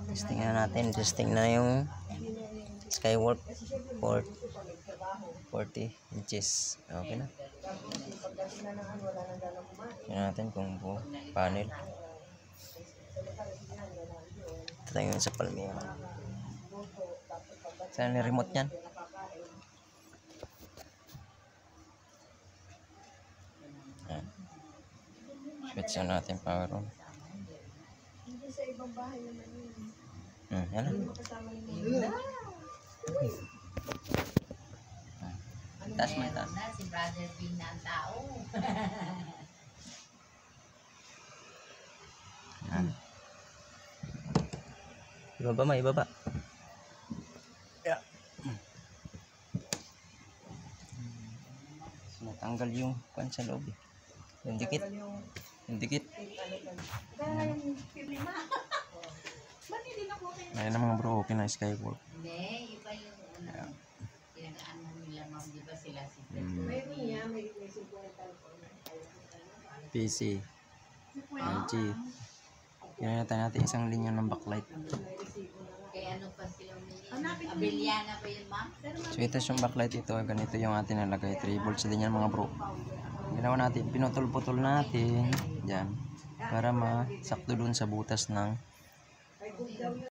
Testing na natin. Testing na yung Skywalk 40 inches. Okay na. Tingnan natin kung panel. Ito tayo sa Palmera. Saan yung remote yan? Switch na natin power on. Sa ibang bahay naman yun. Yan na. Taas mo ito. Si Brother Bean na ang tao. Yan. Ibaba ma, ibaba. Yeah. Natanggal yung kwan sa loob. Yung dikit. Yung dikit. Ayan na mga bro, okay na Skywalk. Hindi, iba yung pinagaan nila ma'am, di ba sila si PC. LG. Ginanatan natin isang linya ng backlight. Kaya ano pa sila Abiliana pa yun ma'am? So ito yung backlight ito. Ganito yung atin nalagay. 3 volts din yan mga bro. Ginawa natin, pinutol-putol natin. Diyan. Para masakto dun sa butas ng